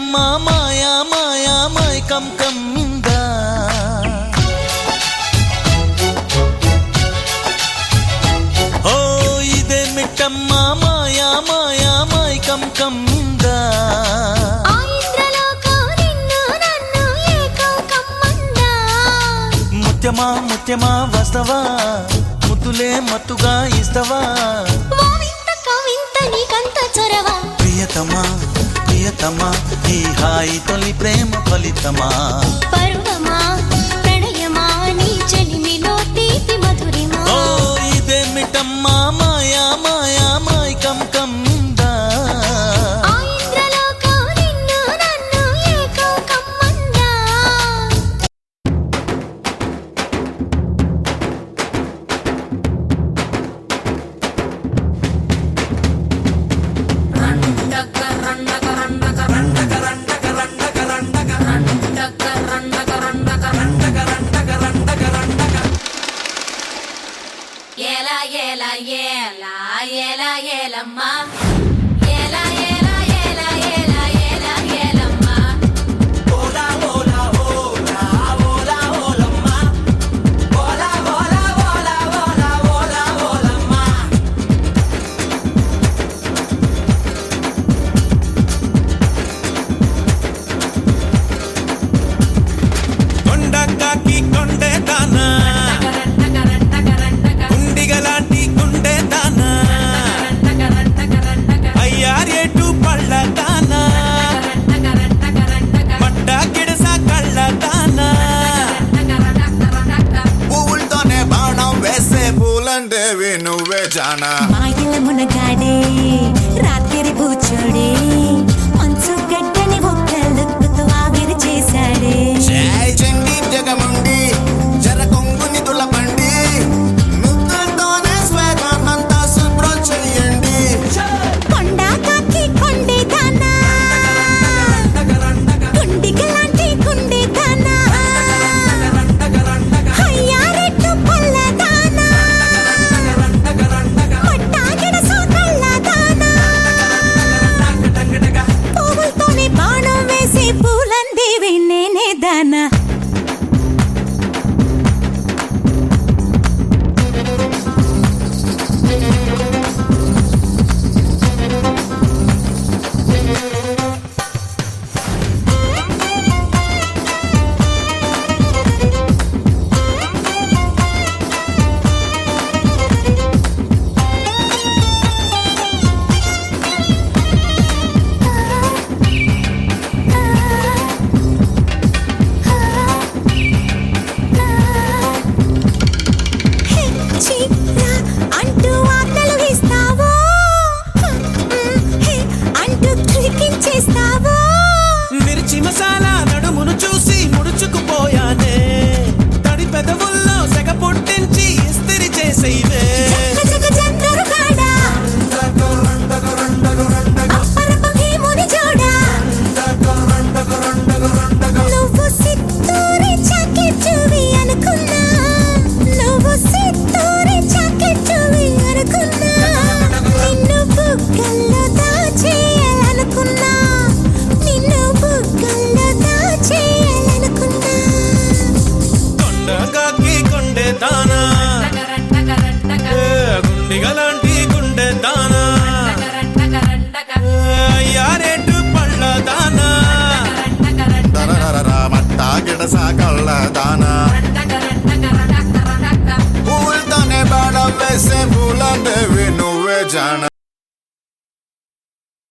మిట్టమ్మ మాయా మాయా మైకం కమ్మిందా ఓ ఇదే మిట్టమ్మ మాయా మాయా మైకం కమ్మిందా ముత్యమా ముత్యమా వస్తవా ముద్దులే మత్తుగా ఇస్తవా ప్రియతమా ప్రియతమా ఈ హాయి తొలి ప్రేమ ఫలితమా పరువమా ప్రణయమా నీ చెలిమిలో తీపి మధురిమా ఓ ఇదే మిట్టమ్మ మాయా మాయా మైకం కమ్మిందా ఏలమ్మా నువ్వే జానా మాయల మునగాడే రాత్రి కూర్చోడే మంచు గడ్డని ఒక్కలుక్కుతూ ఆవిరి చేశాడే జై చండి జగముండి జర కొంగుని తులపండి ముద్దులతోనే స్వేగాన్నంతా శుభ్రం చెయ్యండి కొండ కాకి కొండే దానా గుండిగలాంటి గుండె దానా అయ్యారెట్టు పల్ల దానా పువ్వులతోనే బాణం వేసి పూలందేవి నేనే దానా అంటూ వార్తలు ఇస్తావో అంటూ క్లికించేస్తావో మిర్చి మసాలా నడుమును చూసి ముడుచుకుపోయానే తడి పెదవుల్లో సెగ పుట్టించి ఇస్తిరి చేసేవే గుండిగలాంటి గుండె దానా అయ్యారేటు పళ్ళ దానా మట్టా గిడసా